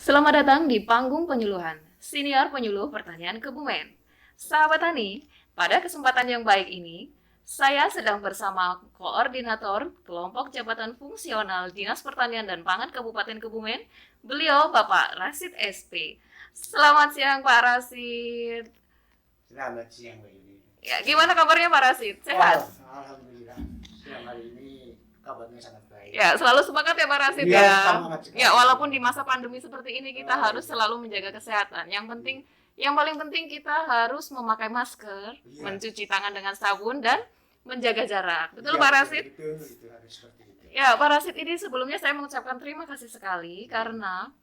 Selamat datang di Panggung Penyuluhan, Senior Penyuluh Pertanian Kebumen. Sahabat Tani, pada kesempatan yang baik ini, saya sedang bersama Koordinator Kelompok Jabatan Fungsional Dinas Pertanian dan Pangan Kabupaten Kebumen, beliau Bapak Rasid SP. Selamat siang Pak Rasid. Selamat siang Mbak Yuni. Ya, gimana kabarnya Pak Rasid? Sehat? Alhamdulillah. Siang hari ini kabarnya sangat baik. Ya, selalu semangat ya Pak Rasid Iya, ya. semangat sekali. Ya, walaupun di masa pandemi seperti ini kita harus Iya. selalu menjaga kesehatan. Yang paling penting kita harus memakai masker, Iya. mencuci tangan dengan sabun dan menjaga jarak. Betul Iya, Pak Rasid? Itu harus seperti itu. Ya, Pak Rasid, ini sebelumnya saya mengucapkan terima kasih sekali karena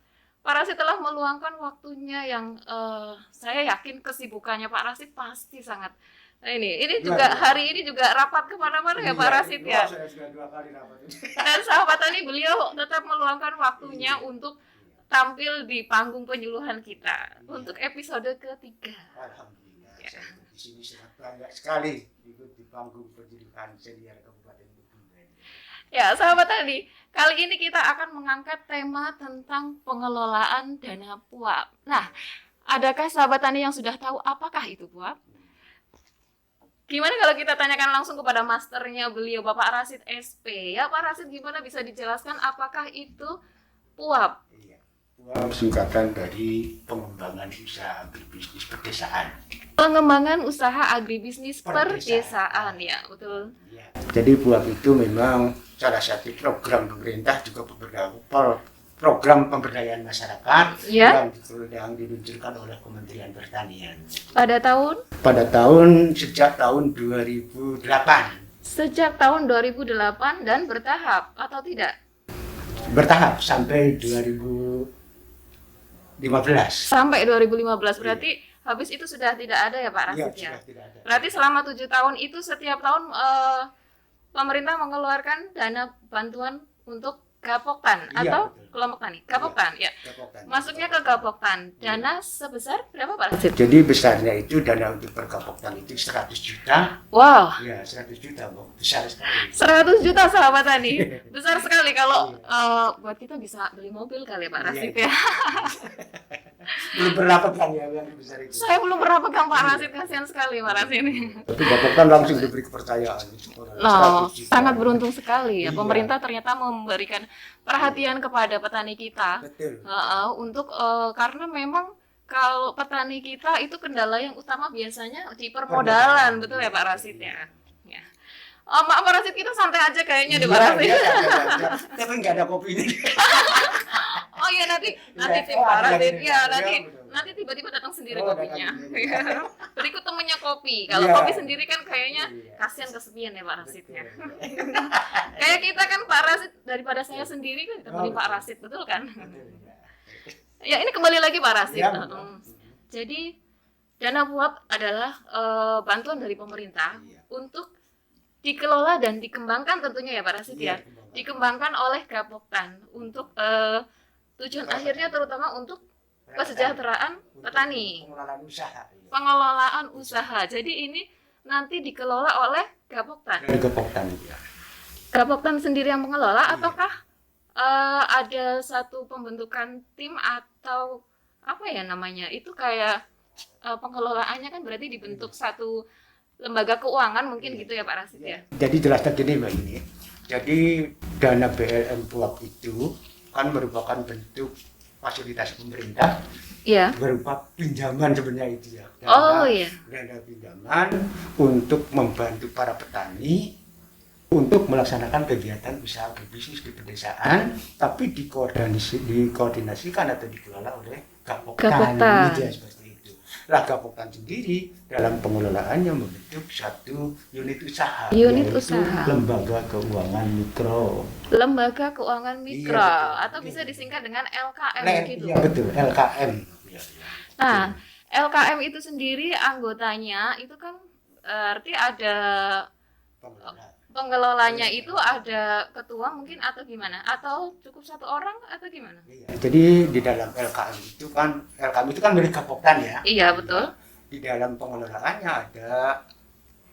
Pak Rasid telah meluangkan waktunya yang saya yakin kesibukannya Pak Rasid pasti sangat. Nah, ini Iya, juga iya. hari ini juga rapat kemana-mana ya Pak Rasid ya. Saya sudah 2 kali rapat ini. Dan sahabat Tani, beliau tetap meluangkan waktunya untuk tampil di panggung penyuluhan kita untuk episode ketiga. Alhamdulillah. Saya di sini sangat bangga sekali ikut di panggung penyuluhan senior Kabupaten Kebumen. Ya, sahabat Tani, kali ini kita akan mengangkat tema tentang pengelolaan dana PUAP. Nah, adakah sahabat Tani yang sudah tahu apakah itu PUAP? Gimana kalau kita tanyakan langsung kepada masternya beliau, Bapak Rasid SP? Ya, Pak Rasid, gimana bisa dijelaskan apakah itu PUAP? Iya. PUAP singkatan dari pengembangan usaha berbisnis pedesaan. Pengembangan usaha agribisnis Perdesaan. perdesaan, ya, betul. Ya. Jadi PUAP itu memang salah satu program pemerintah, juga program pemberdayaan masyarakat Ya. yang diluncurkan oleh Kementerian Pertanian Pada tahun sejak tahun 2008. Sejak tahun 2008 dan bertahap atau tidak? Bertahap sampai 2015. Sampai 2015, berarti habis itu sudah tidak ada ya Pak Iya, Rasid ya? sudah tidak ada. Berarti selama 7 tahun itu setiap tahun pemerintah mengeluarkan dana bantuan untuk Gapoktan Iya, atau betul. kelompok tani. Gapoktan, ya. Gapoktan. Masuknya ke Gapoktan. Dana sebesar berapa Pak Rasid? Jadi besarnya itu dana untuk pergapoktan itu 100 juta. Wow, Ya, 100 juta, Bu. Besar sekali. 100 juta sahabat tani. Besar sekali kalau buat kita bisa beli mobil kali ya Pak Rasid Iya. ya. Belum pernah pegang ya yang besar itu. Saya belum pernah pegang Pak Rasid, kasihan sekali Pak Rasid ini. Tapi Gapoktan langsung diberi kepercayaan. Loh, 100 juta. sangat beruntung sekali ya. Iya. Pemerintah ternyata memberikan perhatian kepada petani kita Betul. untuk karena memang kalau petani kita itu kendala yang utama biasanya di permodalan, betul ya Pak Rasid ya. Ya. Maaf Pak Rasid, kita santai aja kayaknya di Pak Iya, Rasid. iya, tapi nggak ada kopi ini. Oh iya, nanti Iya. tim Oh, Pak ada Rasid ini. ya, Iya, nanti betul. tiba-tiba datang sendiri Oh, kopinya. datang sendiri. Iya. Berikut temennya kopi. Kalau Iya. kopi sendiri kan kayaknya Iya. kasihan kesepian ya Pak Rasid ya. Betul. Kayak kita kan Pak Rasid, daripada saya sendiri kan ditemani Oh, Pak betul. Rasid, betul kan? Betul, iya. Ya, ini kembali lagi Pak Rasid. Iya, betul. Jadi dana PUAP adalah bantuan dari pemerintah Iya. untuk dikelola dan dikembangkan tentunya ya Pak Rasid ya. Iya, Dikembangkan oleh Gapoktan untuk tujuan akhirnya terutama untuk kesejahteraan Untuk petani, pengelolaan usaha. Iya. pengelolaan usaha. Jadi ini nanti dikelola oleh Gapoktan. Dari Gapoktan ya. Gapoktan sendiri yang mengelola Iya. ataukah ada satu pembentukan tim atau apa ya namanya? Itu kayak pengelolaannya kan berarti dibentuk satu lembaga keuangan mungkin Iya. gitu ya Pak Rasid ya. Jadi jelaskan gini Mbak ini. Jadi dana BLM PUAP itu kan merupakan bentuk fasilitas pemerintah Iya. berupa pinjaman sebenarnya itu ya. Oh iya. Dana pinjaman untuk membantu para petani untuk melaksanakan kegiatan usaha berbisnis di pedesaan, tapi dikoordinasikan atau dikelola oleh Gapoktan. Gapoktan. Gitu ya, seperti itu. Lah Gapoktan sendiri dalam pengelolaannya membentuk satu unit usaha, Unit yaitu usaha. Lembaga Keuangan Mikro. Lembaga Keuangan Mikro Iya, betul. atau bisa disingkat dengan LKM gitu. Iya betul, LKM. Iya, iya. Nah, LKM itu sendiri anggotanya itu kan arti ada Pengelola. pengelolanya itu ada ketua mungkin atau gimana? Atau cukup satu orang atau gimana? Iya. Jadi di dalam LKM itu kan milik Gapoktan ya. Iya, betul. Di dalam pengelolaannya ada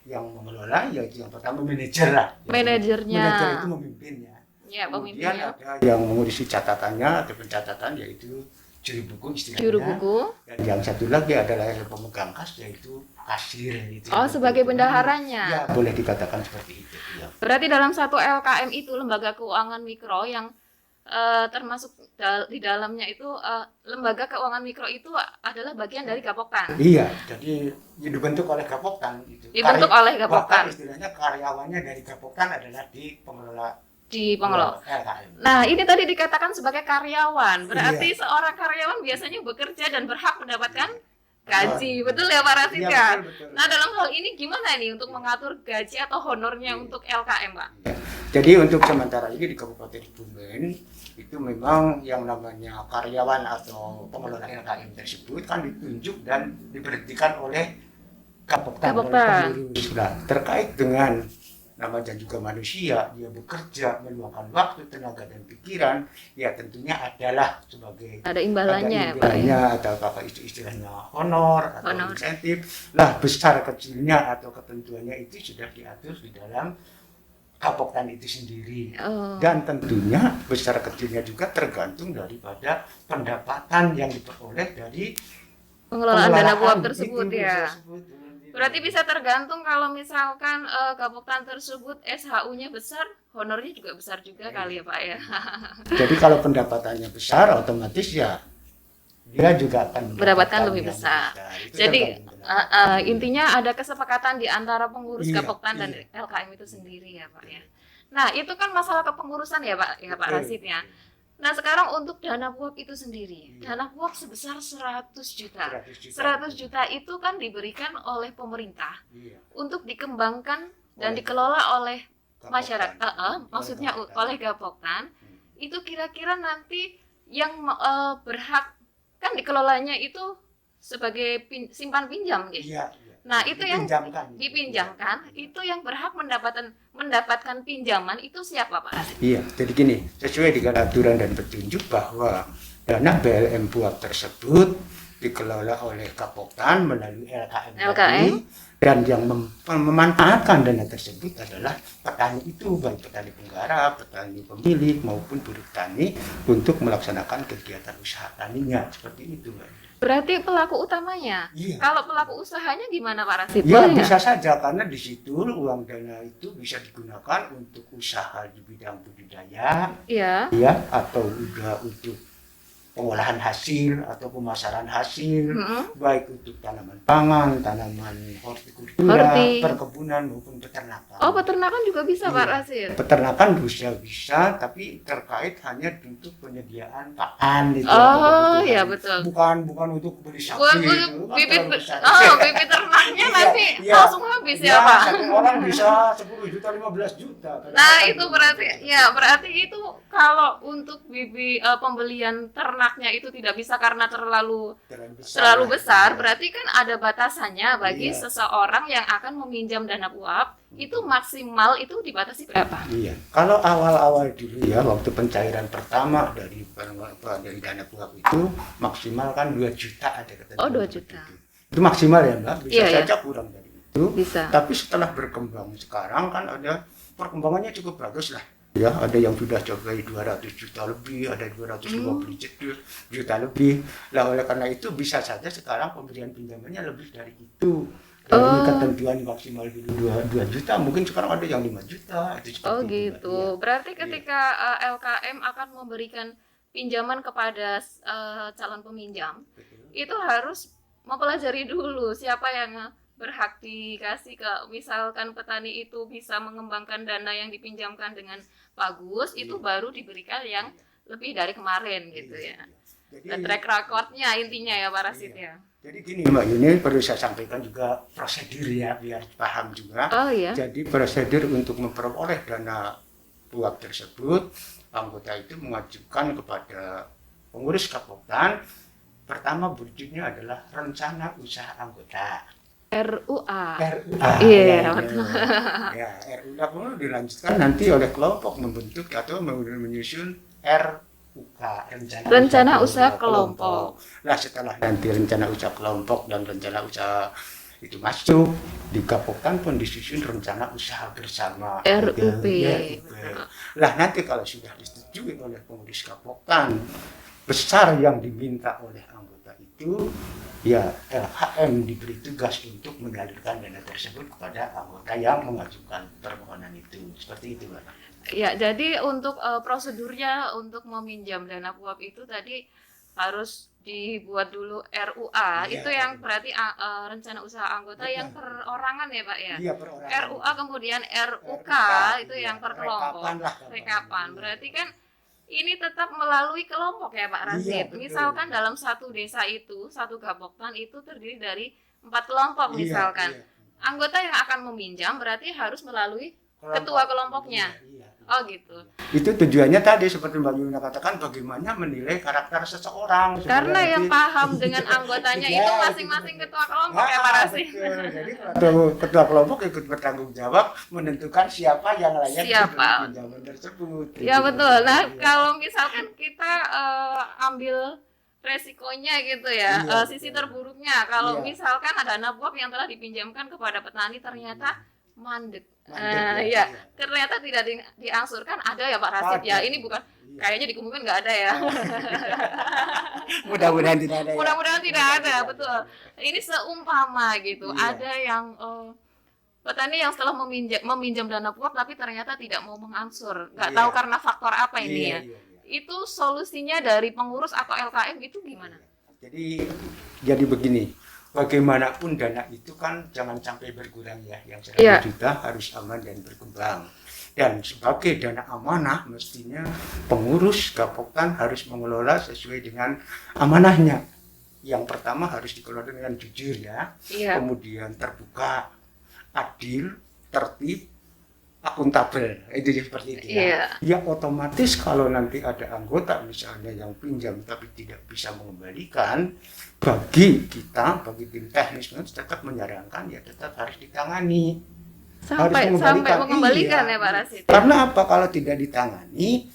yang mengelola, yaitu yang pertama manajer lah. Manajernya. Manajer itu memimpinnya. Ya, Kemudian pemimpinnya. ada yang mengurusi catatannya atau pencatatan, yaitu juru buku istilahnya. Juru buku. Dan yang satu lagi adalah yang pemegang kas, yaitu kasir. Gitu. Oh, sebagai bendaharanya. Ya, boleh dikatakan seperti itu. Ya. Berarti dalam satu LKM itu, lembaga keuangan mikro yang termasuk di dalamnya itu lembaga keuangan mikro itu adalah bagian dari Gapoktan. Iya, jadi dibentuk oleh Gapoktan itu. Dibentuk oleh Gapoktan. Bahkan istilahnya karyawannya dari Gapoktan adalah di pengelola LKM. Nah, ini tadi dikatakan sebagai karyawan. Berarti seorang karyawan biasanya bekerja dan berhak mendapatkan gaji. Betul ya Pak Rasid ya? Betul. Nah, dalam hal ini gimana nih untuk mengatur gaji atau honornya untuk LKM, Pak? Ya. Jadi untuk sementara ini di Kabupaten Kebumen itu memang yang namanya karyawan atau pengelola LKM tersebut kan ditunjuk dan diberhentikan oleh Gapoktan. Nah, terkait dengan namanya juga manusia, dia bekerja meluangkan waktu, tenaga dan pikiran, ya tentunya adalah sebagai ada imbalannya, atau apa istilahnya honor atau insentif. Lah besar kecilnya atau ketentuannya itu sudah diatur di dalam Gapoktan itu sendiri. Dan tentunya besar kecilnya juga tergantung daripada pendapatan yang diperoleh dari pengelolaan dana buap tersebut ya. Berarti bisa tergantung kalau misalkan Gapoktan tersebut SHU-nya besar, honornya juga besar juga kali ya Pak ya. Jadi kalau pendapatannya besar, otomatis ya dia juga akan mendapatkan lebih besar. Jadi intinya ada kesepakatan di antara pengurus Gapoktan dan LKM itu sendiri ya Pak ya. Nah itu kan masalah kepengurusan ya Pak Rasid ya. Nah sekarang untuk dana buap itu sendiri, dana buap sebesar 100 juta. 100 juta itu kan diberikan oleh pemerintah untuk dikembangkan dan dikelola oleh masyarakat, maksudnya oleh Gapoktan. Itu kira-kira nanti yang berhak kan dikelolanya itu sebagai simpan pinjam gitu. Nah itu yang dipinjamkan itu yang berhak mendapatkan pinjaman itu siapa Pak? Iya, jadi gini, sesuai dengan aturan dan petunjuk bahwa dana BLM buap tersebut dikelola oleh Gapoktan melalui LKM. Dan yang memanfaatkan dana tersebut adalah petani itu, baik petani penggarap, petani pemilik maupun buruh tani untuk melaksanakan kegiatan usaha taninya seperti itu. Berarti pelaku utamanya. Kalau pelaku usahanya gimana Pak Rasid? Ya bisa saja karena di situ uang dana itu bisa digunakan untuk usaha di bidang budidaya, atau juga untuk pengolahan hasil atau pemasaran hasil, baik untuk tanaman pangan, tanaman hortikultura, perkebunan maupun peternakan. Oh, peternakan juga bisa Pak Rasid? Peternakan bisa, tapi terkait hanya untuk penyediaan pakan itu. Oh, iya betul. Bukan untuk beli sapi itu. Bibit ternaknya nanti langsung habis ya Pak? Satu orang bisa 10 juta, 15 juta. Nah, itu berarti itu kalau untuk pembelian ternaknya itu tidak bisa karena terlalu besar, berarti kan ada batasannya bagi seseorang yang akan meminjam dana buap, itu maksimal itu dibatasi berapa? Iya, kalau awal-awal dulu ya, waktu pencairan pertama dari dana buap itu maksimal kan 2 juta ada ketentuan. Oh, 2 juta. Itu maksimal ya Mbak, bisa saja kurang dari itu. Bisa. Tapi setelah berkembang sekarang kan ada perkembangannya cukup bagus lah. Ya, ada yang sudah capai 200 juta lebih, ada 250 juta lebih. Lah oleh karena itu bisa saja sekarang pemberian pinjamannya lebih dari itu. Kalau ketentuan maksimal dulu 2 juta, mungkin sekarang ada yang 5 juta. Oh gitu. Berarti ketika LKM akan memberikan pinjaman kepada calon peminjam, itu harus mempelajari dulu siapa yang berhak dikasih ke, misalkan petani itu bisa mengembangkan dana yang dipinjamkan dengan bagus, itu baru diberikan yang lebih dari kemarin gitu ya. Dan track recordnya intinya ya Pak Rasid ya. Jadi gini Mbak Yuni, perlu saya sampaikan juga prosedur ya biar paham juga. Jadi prosedur untuk memperoleh dana buap tersebut, anggota itu mengajukan kepada pengurus Gapoktan. Pertama wujudnya adalah rencana usaha anggota. RUA. Iya, betul. Ya, RUA pun dilanjutkan nanti oleh kelompok membentuk atau menyusun RUK, rencana usaha kelompok. Nah, setelah nanti rencana usaha kelompok dan rencana usaha itu masuk, di Gapoktan pun disusun rencana usaha bersama RUP. Nah, nanti kalau sudah disetujui oleh pengurus Gapoktan besar yang diminta oleh anggota itu, ya LHM diberi tugas untuk menyalurkan dana tersebut kepada anggota yang mengajukan permohonan itu. Seperti itu, Pak. Ya, jadi untuk prosedurnya untuk meminjam dana PUAP itu tadi harus dibuat dulu RUA. Iya, Itu yang berarti rencana usaha anggota betul. yang perorangan ya, Pak ya. Iya, perorangan. RUA kemudian RUK itu iya. yang per kelompok. Rekapan lah. Rekapan. Iya. Berarti kan ini tetap melalui kelompok ya Pak Iya, Rasid. betul. Misalkan dalam satu desa itu, satu Gapoktan itu terdiri dari 4 kelompok Iya, misalkan. iya. Anggota yang akan meminjam berarti harus melalui Kelompok. ketua kelompoknya. Iya, iya. Oh gitu. Itu tujuannya tadi seperti Mbak Yuna katakan, bagaimana menilai karakter seseorang. Karena supaya yang nanti- paham dengan anggotanya Iya, itu itu masing-masing betul. ketua kelompok ya Pak Rasid. Betul. Jadi ketua kelompok ikut bertanggung jawab menentukan siapa yang layak Siapa. untuk pinjaman tersebut. Ya Gitu. betul. Nah, Iya. kalau misalkan kita ambil resikonya gitu ya, Iya, sisi betul. terburuknya kalau Iya. misalkan ada dana PUAP yang telah dipinjamkan kepada petani ternyata mandek. Mandek, Ya, iya. ternyata tidak diangsurkan, ada ya Pak Rasid ya. Ada. Ini bukan Iya. kayaknya di Kebumen nggak ada ya. Mudah-mudahan tidak ada. Ya. Mudah-mudahan tidak ada, betul. Ini seumpama gitu, Iya. ada yang petani yang setelah meminjam dana PUAP tapi ternyata tidak mau mengangsur, nggak Iya. tahu karena faktor apa ini Iya, ya. iya, iya. Itu solusinya dari pengurus atau LKM itu gimana? Jadi begini, bagaimanapun dana itu kan jangan sampai berkurang ya, yang 100 Iya. juta harus aman dan berkembang. Dan sebagai dana amanah mestinya pengurus Gapoktan harus mengelola sesuai dengan amanahnya. Yang pertama harus dikelola dengan jujur ya, Iya. kemudian terbuka, adil, tertib, akuntabel, itu seperti itu ya. Iya. Ya otomatis kalau nanti ada anggota misalnya yang pinjam tapi tidak bisa mengembalikan, bagi kita, bagi tim teknis tetap menyarankan ya tetap harus ditangani. Sampai mengembalikan Iya. ya Pak Rasid. Karena apa? Kalau tidak ditangani,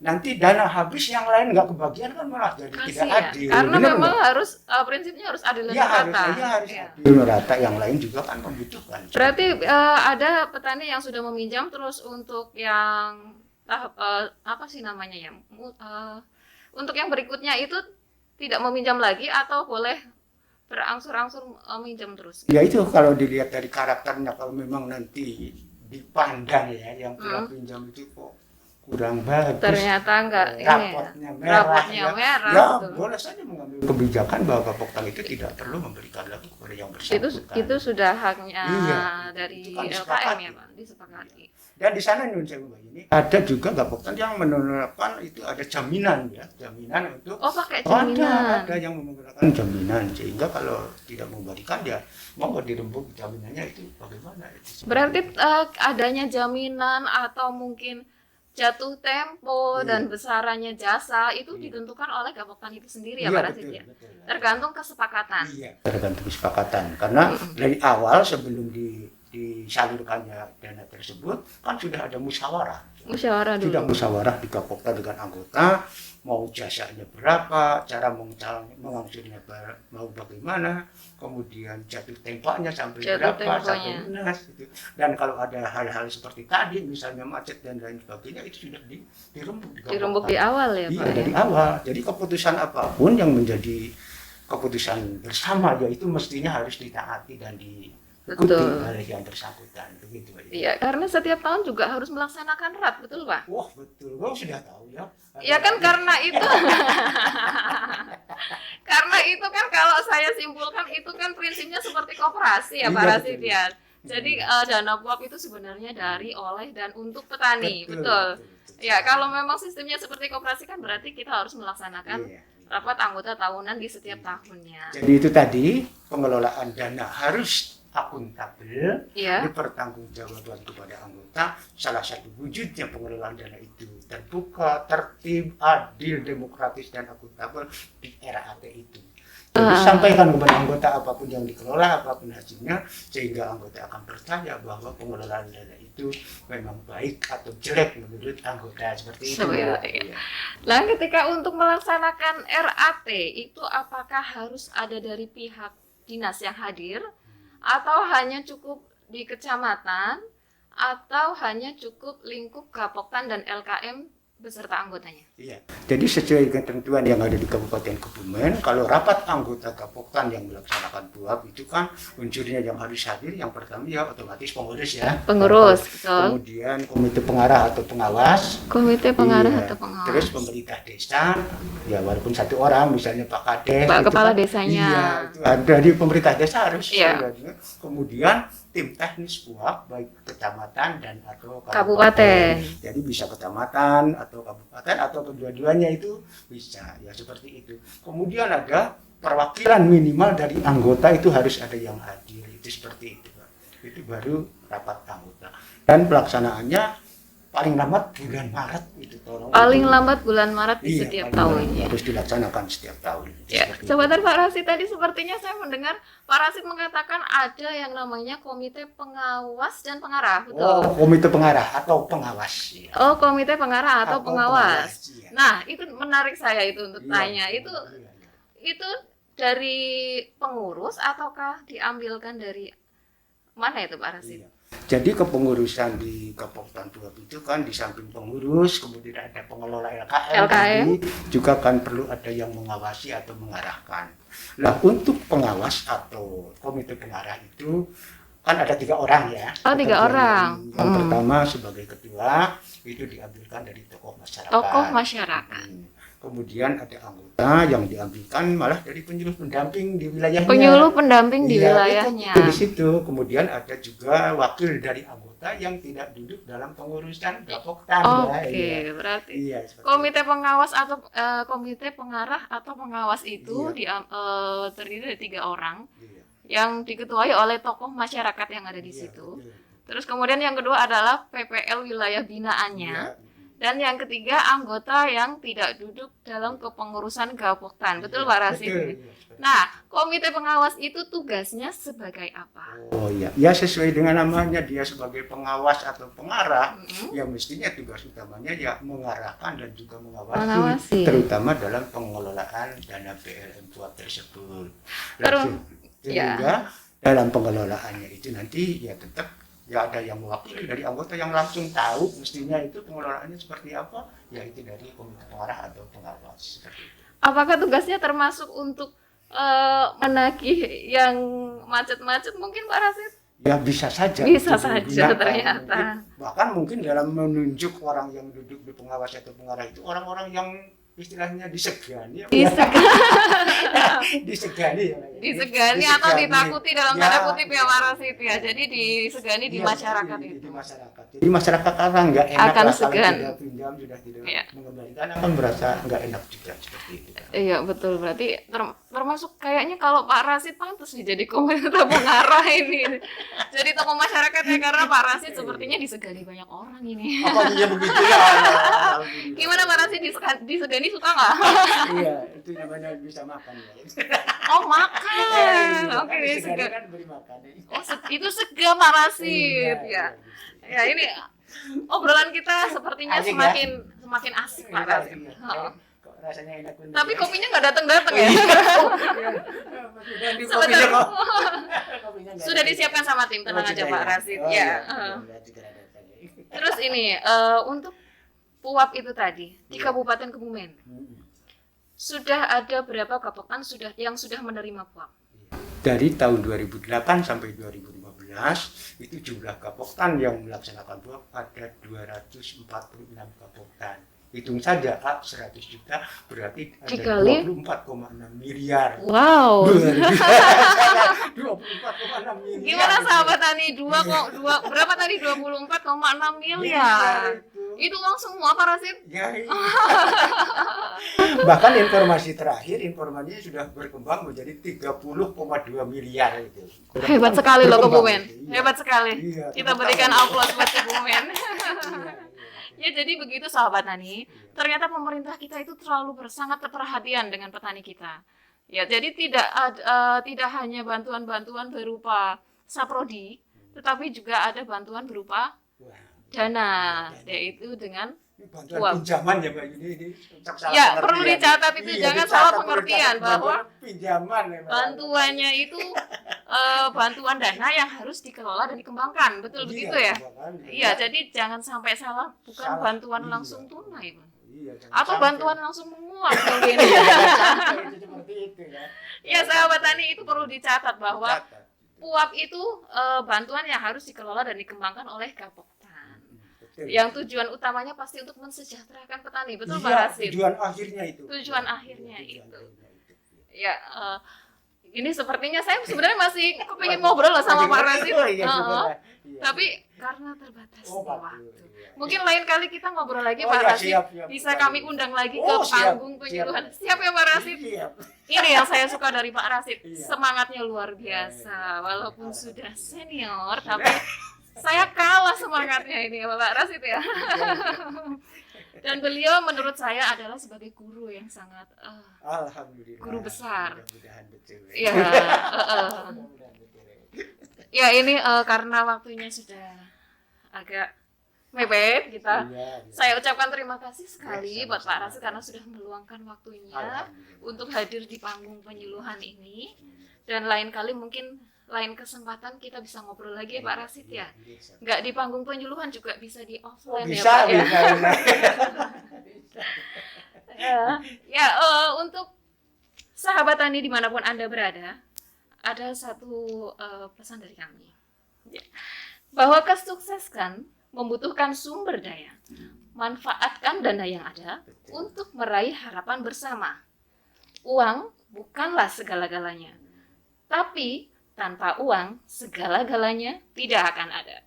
nanti dana habis yang lain nggak kebagian kan malah jadi tidak Kasih ya. adil. Karena Benar memang nggak? harus prinsipnya harus adil dan Ya merata. harus Iya. adil merata, yang lain juga kan membutuhkan. Berarti ada petani yang sudah meminjam terus untuk yang tahap apa sih namanya ya? Untuk yang berikutnya itu tidak meminjam lagi atau boleh berangsur-angsur minjam terus? Ya itu kalau dilihat dari karakternya, kalau memang nanti dipandang ya yang kurang pinjam itu kok kurang bagus, Ternyata enggak ini ya. rapotnya merah, Rapotnya merah, ya betul. boleh saja mengambil kebijakan bahwa Gapoktan itu tidak perlu memberikan lagi kepada yang bersangkutan. Itu sudah haknya Iya, dari itu kan LKM disepakati. ya Pak, disepakati. Dan di sana Nyun Sewu Mbak, ini ada juga Gapoktan yang menerapkan itu ada jaminan ya, jaminan untuk Oh pakai jaminan. ada yang menggunakan jaminan, sehingga kalau tidak memberikan ya mau dirembuk jaminannya, itu bagaimana itu. Berarti adanya jaminan atau mungkin jatuh tempo Iya. dan besarannya jasa itu Iya. ditentukan oleh Gapoktan itu sendiri ya Iya, Pak Rasid betul, ya. betul. Tergantung kesepakatan. Iya, tergantung kesepakatan. Karena dari awal sebelum disalurkannya dana tersebut kan sudah ada musyawarah. Musyawarah dulu. Sudah musyawarah di Gapoktan dengan anggota, mau jasanya berapa, cara mengangsurnya mau bagaimana, kemudian jatuh temponya sampai Jatuh berapa, temponya. sampai lunas gitu. Dan kalau ada hal-hal seperti tadi, misalnya macet dan lain sebagainya, itu sudah dirembuk di Gapoktan. Dirembuk di awal ya Iya, Pak ya. dari awal. Jadi keputusan apapun yang menjadi keputusan bersama, yaitu mestinya harus ditaati dan diikuti Betul. oleh yang bersangkutan. Begitu, Pak. Iya, karena setiap tahun juga harus melaksanakan RAT, betul Pak? Wah, betul. Kau sudah tahu ya. Ya kan karena itu karena itu kan kalau saya simpulkan itu kan prinsipnya seperti koperasi ya Pak Iya, Rasid betul. ya. Jadi dana PUAP itu sebenarnya dari, oleh dan untuk petani, betul. Ya kalau memang sistemnya seperti koperasi kan berarti kita harus melaksanakan Iya. rapat anggota tahunan di setiap tahunnya. Jadi itu tadi, pengelolaan dana harus akuntabel, Iya. dipertanggungjawabkan kepada anggota. Salah satu wujudnya pengelolaan dana itu terbuka, tertib, adil, demokratis, dan akuntabel di era AT itu. Jadi sampaikan kepada anggota apapun yang dikelola, apapun hasilnya, sehingga anggota akan percaya bahwa pengelolaan dana itu memang baik atau jelek menurut anggota, seperti itu. Seperti Ya. itu, ya. Nah, ketika untuk melaksanakan RAT itu apakah harus ada dari pihak dinas yang hadir atau hanya cukup di kecamatan atau hanya cukup lingkup Gapoktan dan LKM beserta anggotanya. Iya. Jadi sesuai ketentuan yang ada di Kabupaten Kebumen, kalau rapat anggota Gapoktan yang melaksanakan PUAP itu kan unsurnya yang harus hadir, yang pertama ya otomatis pengurus ya. Pengurus, betul. Kemudian komite pengarah atau pengawas. Komite pengarah Iya. atau pengawas. Terus pemerintah desa, ya walaupun satu orang, misalnya Pak Kades. Pak itu Kepala kan, Desanya. Iya, itu ada di pemerintah desa harus. Iya. Kemudian tim teknis PUAP baik kecamatan dan atau Kabupaten. Jadi bisa kecamatan atau kabupaten atau kedua-duanya itu bisa ya seperti itu. Kemudian ada perwakilan minimal dari anggota itu harus ada yang hadir, itu seperti itu Pak. Itu baru rapat anggota. Dan pelaksanaannya paling lambat bulan Maret itu tolong. Paling lambat bulan Maret di Iya, setiap paling tahun. lambat harus dilaksanakan setiap tahun. Itu Ya, seperti Jabatan itu. Pak Rasid tadi sepertinya saya mendengar Pak Rasid mengatakan ada yang namanya komite pengawas dan pengarah, betul? Oh, komite pengarah atau pengawas. Ya. Oh, komite pengarah atau pengawas. iya. Nah, itu menarik saya itu untuk Iya, tanya. iya, Itu iya, iya. itu dari pengurus ataukah diambilkan dari mana itu Pak Rasid? Iya. Jadi kepengurusan di Gapoktan PUAP itu kan di samping pengurus, kemudian ada pengelola LKM, LKM. jadi juga kan perlu ada yang mengawasi atau mengarahkan. Nah untuk pengawas atau komite pengarah itu kan ada 3 orang ya. Oh, 3 orang. Yang pertama sebagai ketua itu diambilkan dari tokoh masyarakat. Tokoh masyarakat. Kemudian ada anggota yang diambilkan malah dari penyuluh pendamping di wilayahnya. Penyuluh pendamping di Iya, wilayahnya. itu di situ. Kemudian ada juga wakil dari anggota yang tidak duduk dalam pengurusan Gapoktan. Oke, Iya. berarti Iya, seperti komite pengawas atau komite pengarah atau pengawas itu Iya. terdiri dari 3 orang itu. Iya. yang diketuai oleh tokoh masyarakat yang ada di Iya, situ. betul. Terus kemudian yang kedua adalah PPL wilayah binaannya. Iya. Dan yang ketiga anggota yang tidak duduk dalam kepengurusan Gapoktan. Betul Pak Rasid? Betul, iya, seperti Nah, komite pengawas itu tugasnya sebagai apa? Oh iya, ya sesuai dengan namanya dia sebagai pengawas atau pengarah, Mm-mm. ya mestinya tugas utamanya ya mengarahkan dan juga Mengawasi. terutama dalam pengelolaan dana PLN PUAP tersebut. Terus, Sehingga dalam pengelolaannya itu nanti ya tetap ya ada yang mewakili dari anggota yang langsung tahu mestinya itu pengelolaannya seperti apa, ya itu dari komite pengarah atau pengawas seperti itu. Apakah tugasnya termasuk untuk menagih yang macet-macet mungkin Pak Rasid? Ya bisa saja. Bisa itu saja digunakan. ternyata. Bahkan mungkin dalam menunjuk orang yang duduk di pengawas atau pengarah itu orang-orang yang istilahnya disegani. Disegani ya. Disegani atau ditakuti dalam tanda kutip ya Pak Rasid ya. Iya. Jadi disegani di Iya, masyarakat di itu. masyarakat. Jadi masyarakat orang nggak enak Akan lah segan. kalau sudah pinjam sudah tidak Iya. mengembalikan akan merasa nggak enak juga seperti itu. Iya betul, berarti termasuk kayaknya kalau Pak Rasid pantas nih jadi komite pengarah ini. Jadi tokoh masyarakat ya karena Pak Rasid sepertinya disegani banyak orang ini. Apa dia begitu ya? Gimana Pak Rasid disegani suka nggak? Iya, itu namanya bisa makan ya. Oh makan, oke disegani disegani. kan beri makan. Oh itu sega Pak Rasid ya. Ya ini obrolan kita sepertinya Asik, ya? semakin asik Pak Rasid. Iya, Heeh. kok rasanya enak bener. Tapi kopinya nggak datang-datang ya. Di Sebentar. kopinya kok. Kopinya nggak Sudah ada. disiapkan sama tim, tenang Oh, aja sudah Pak ya? Rasid. Oh, Ya. iya, Heeh. berarti tidak ada tadi. Terus ini untuk PUAP itu tadi di Iya. Kabupaten Kebumen sudah ada berapa Gapoktan yang sudah menerima PUAP? Dari tahun 2008 sampai 2015 itu jumlah Gapoktan yang melaksanakan PUAP ada 246 Gapoktan. Hitung saja 100 juta berarti ada Dikali? 24,6 miliar. Wow. 24,6 miliar. Gimana sahabat Tani? Berapa tadi? 24,6 miliar. Itu uang semua Pak Rasid? Ya, iya. Bahkan informasi terakhir informasinya sudah berkembang menjadi 30,2 miliar itu. Hebat sekali loh Berkembang Kebumen. itu, iya. Hebat sekali. Iya, Kita tepuk berikan tangan. aplaus buat Kebumen. Iya. Ya jadi begitu sahabat Tani. Ternyata pemerintah kita itu terlalu sangat perhatian dengan petani kita. Ya jadi tidak hanya bantuan-bantuan berupa saprodi, tetapi juga ada bantuan berupa Wah, dana, yaitu dengan ini bantuan Wah. pinjaman ya Mbak ini cocok salah Ya, pengertian. perlu dicatat itu, Iya, jangan dicatat, salah perlu pengertian dicatat. bahwa Bantuan pinjaman ya, Mbak. bantuannya itu bantuan dana yang harus dikelola dan dikembangkan, betul Iya, begitu ya? makanya. Iya, jadi jangan sampai salah, bukan Salah, bantuan iya. langsung tunai, Bang. Iya, jangan Atau sampai. bantuan langsung menguap mungkin. Jangan sampai itu seperti itu ya. Ya sahabat tani, itu perlu dicatat bahwa Catat. PUAP itu bantuan yang harus dikelola dan dikembangkan oleh Gapoktan. Betul. Yang tujuan utamanya pasti untuk mensejahterakan petani, betul Pak Iya, Rasid? tujuan akhirnya itu. Tujuan akhirnya Tujuan itu. akhirnya itu. Ya, ini sepertinya saya sebenarnya masih kepingin ngobrol loh sama Pak Rasid. Oh, iya, Heeh. syukurlah. Iya. Tapi karena terbatas Oh, bagus. waktu. Iya. Mungkin lain kali kita ngobrol lagi Oh, Pak iya, Rasid. siap. Bisa kami undang lagi ke Oh, siap, panggung penyuluhan. siap. Siap ya Pak Rasid? Siap. Ini yang saya suka dari Pak Rasid. Iya. Semangatnya luar biasa. Iya. Walaupun sudah senior, tapi saya kalah semangatnya ini ya Pak Rasid ya. Dan beliau menurut saya adalah sebagai guru yang sangat Alhamdulillah. Guru besar. Mudah-mudahan betul. ya Mudah-mudahan betul. ya ini karena waktunya sudah agak mepet kita. Iya, iya. Saya ucapkan terima kasih sekali Ya, buat Pak sama-sama. Rasid karena sudah meluangkan waktunya Alhamdulillah. untuk hadir di panggung penyuluhan ini. Dan lain kali mungkin lain kesempatan kita bisa ngobrol lagi ya Pak Rasid ya. Nggak di panggung penyuluhan juga bisa di offline ya Bisa, Pak ya. bisa. Ya, untuk sahabat tani dimanapun Anda berada, ada satu pesan dari kami. Ya. Bahwa kesuksesan membutuhkan sumber daya. Manfaatkan dana yang ada untuk meraih harapan bersama. Uang bukanlah segala-galanya. Tapi tanpa uang, segala-galanya tidak akan ada.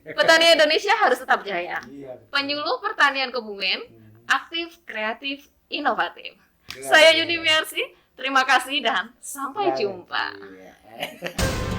Petani Indonesia harus tetap jaya. Iya, betul. Penyuluh pertanian Kebumen, aktif, kreatif, inovatif. Iya, Saya iya. Yuni Mercy, terima kasih dan sampai Iya, jumpa. iya.